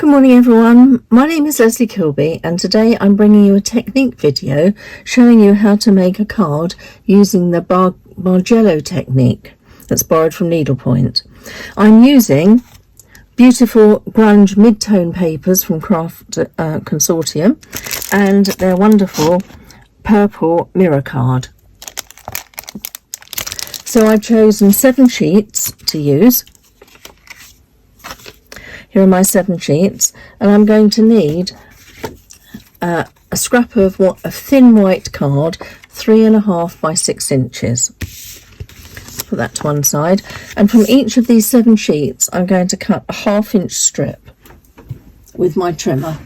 Good morning everyone, my name is Leslie Kilby and today I'm bringing you a technique video showing you how to make a card using the Bargello technique that's borrowed from needlepoint. I'm using beautiful grunge mid-tone papers from Consortium and their wonderful purple mirror card. So I've chosen 7 sheets to use. Here are my 7 sheets, and I'm going to need a scrap of a thin white card, 3.5 by 6 inches. Put that to one side, and from each of these 7 sheets I'm going to cut a 1/2 inch strip with my trimmer.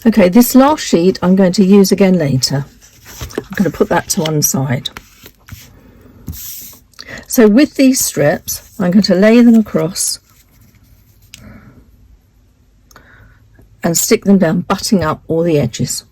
Okay, this last sheet I'm going to use again later. I'm going to put that to one side. So with these strips, I'm going to lay them across and stick them down, butting up all the edges.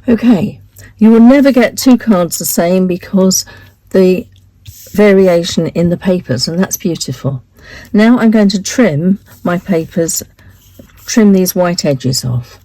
Okay, you will never get 2 cards the same because the variation in the papers, and that's beautiful. Now I'm going to trim my papers, trim these white edges off.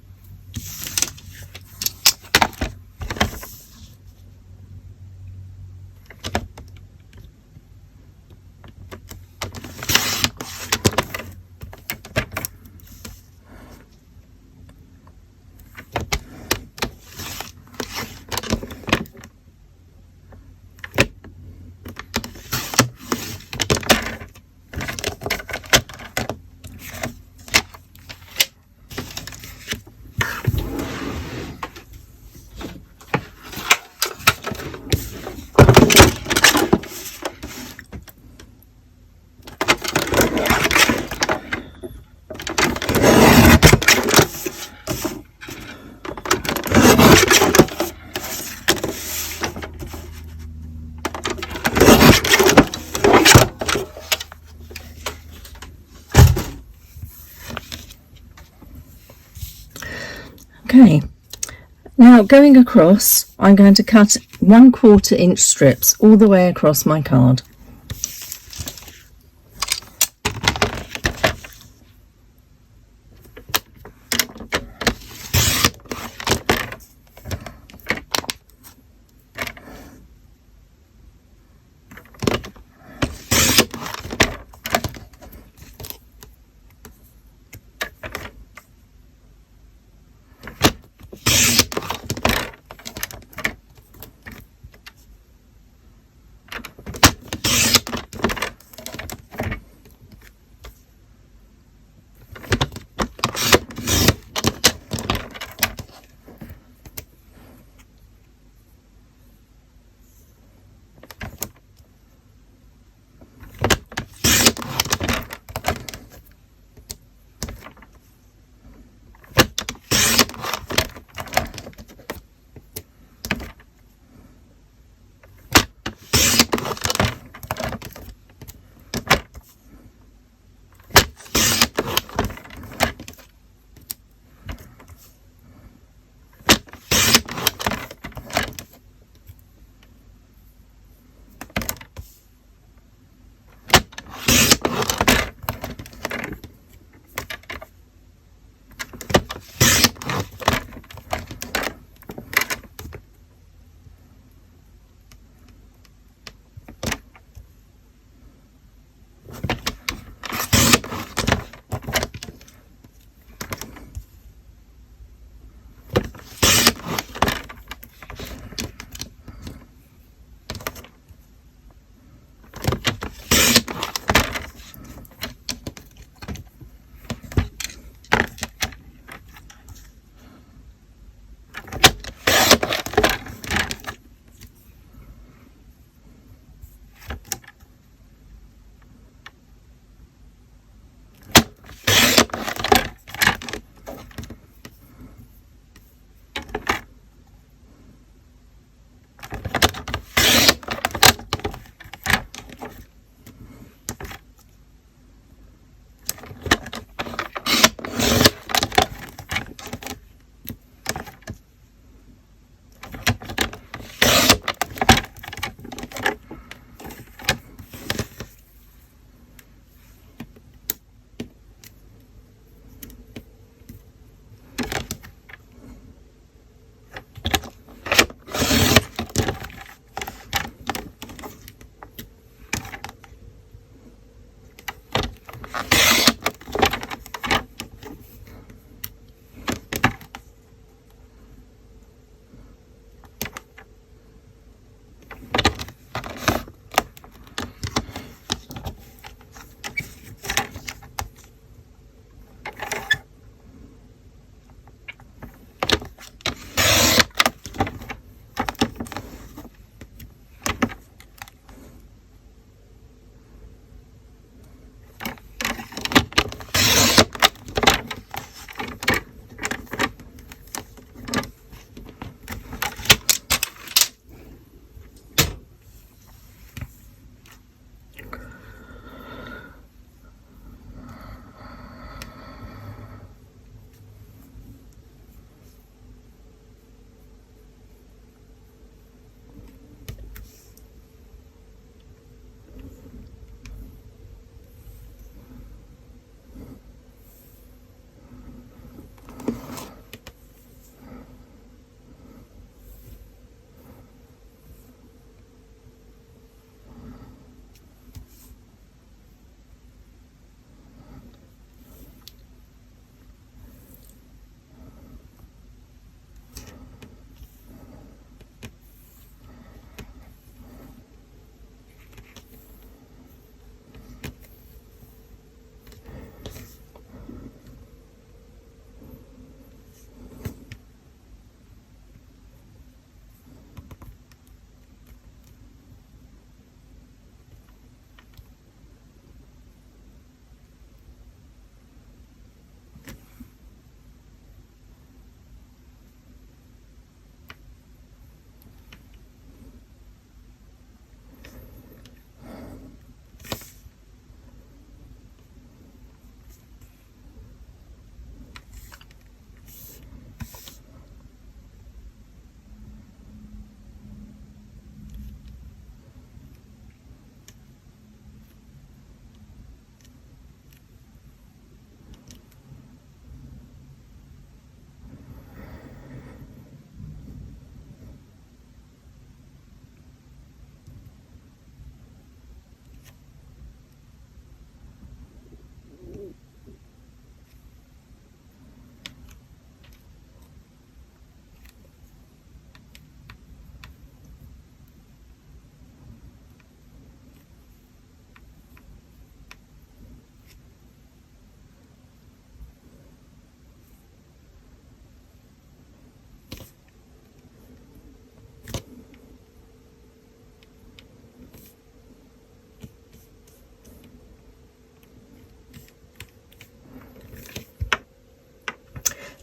Okay, now going across, I'm going to cut 1/4 inch strips all the way across my card.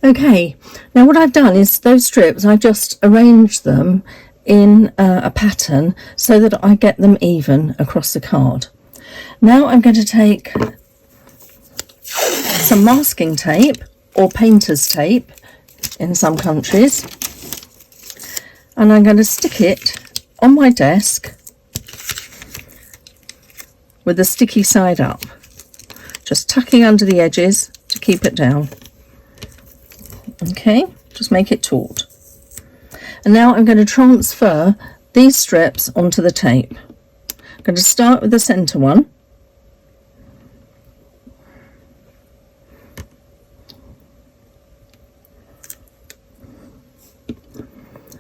Okay, now what I've done is those strips, I've just arranged them in a pattern so that I get them even across the card. Now I'm going to take some masking tape, or painter's tape in some countries, and I'm going to stick it on my desk with the sticky side up, just tucking under the edges to keep it down. Okay, just make it taut. And now I'm going to transfer these strips onto the tape. I'm going to start with the centre one.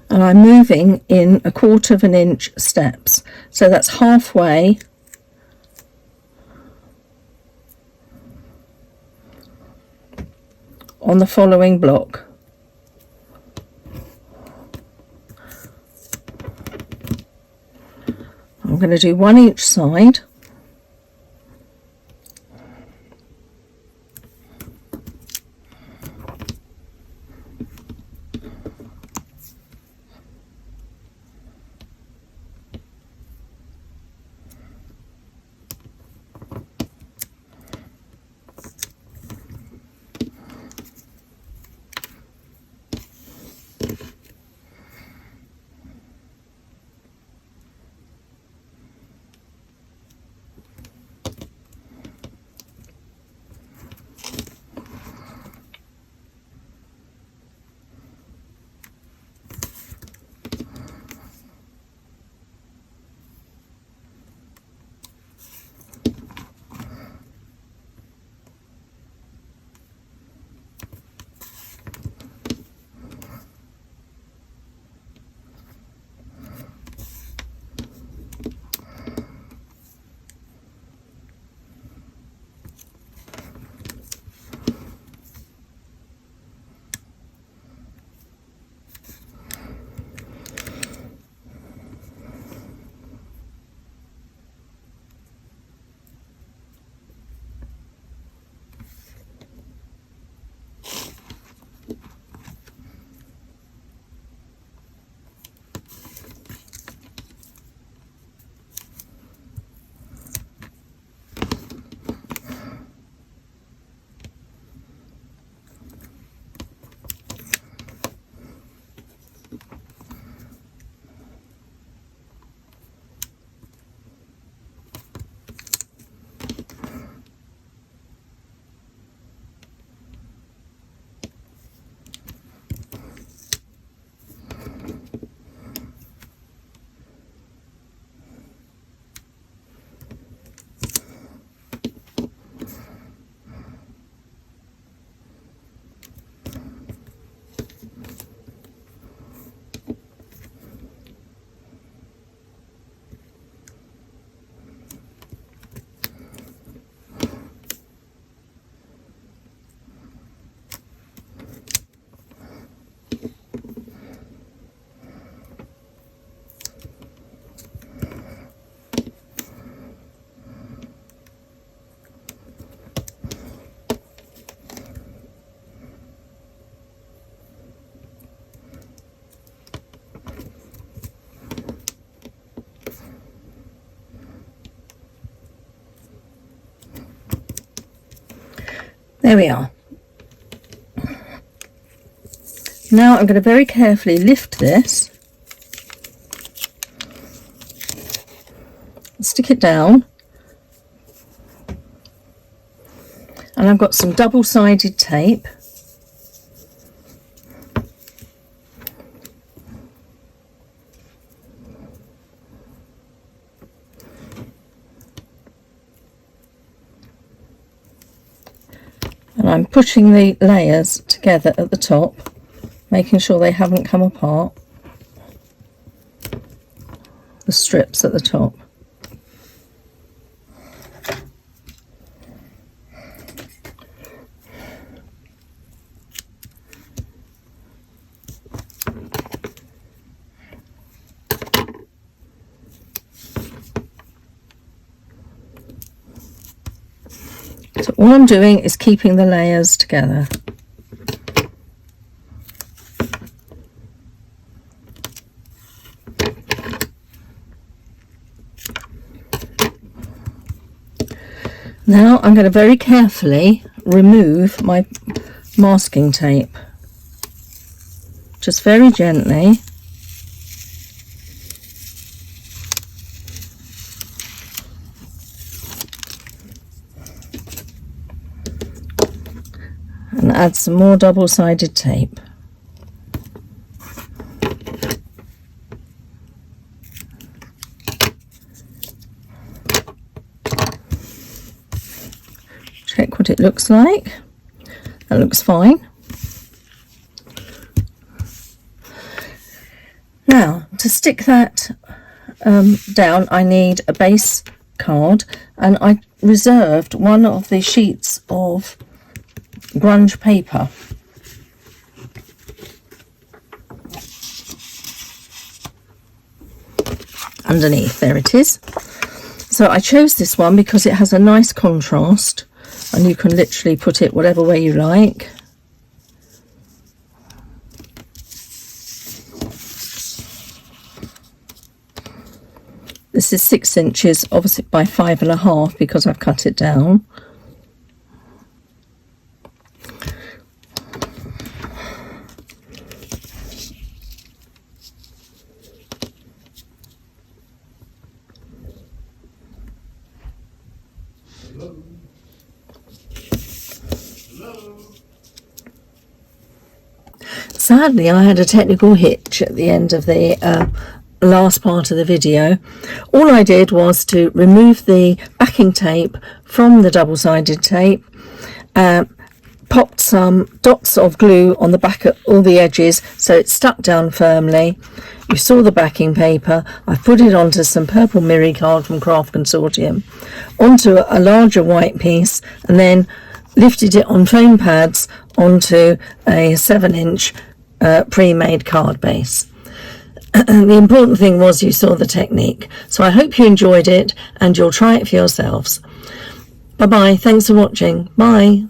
And I'm moving in 1/4 of an inch steps. So that's halfway on the following block. I'm going to do one each side. There we are. Now I'm going to very carefully lift this, stick it down, and I've got some double-sided tape. And I'm pushing the layers together at the top, making sure they haven't come apart, the strips at the top. So all I'm doing is keeping the layers together. Now I'm going to very carefully remove my masking tape, just very gently. And add some more double-sided tape. Check what it looks like. That looks fine. Now, to stick that down, I need a base card, and I reserved one of the sheets of grunge paper. Underneath, there it is. So I chose this one because it has a nice contrast, and you can literally put it whatever way you like. This is 6 inches, obviously by 5.5 because I've cut it down. Sadly, I had a technical hitch at the end of the last part of the video. All I did was to remove the backing tape from the double-sided tape, popped some dots of glue on the back of all the edges so it stuck down firmly. You saw the backing paper. I've put it onto some purple mirror card from Craft Consortium, onto a larger white piece, and then lifted it on foam pads onto a 7-inch pre-made card base. The important thing was you saw the technique. So I hope you enjoyed it and you'll try it for yourselves. Bye bye. Thanks for watching. Bye.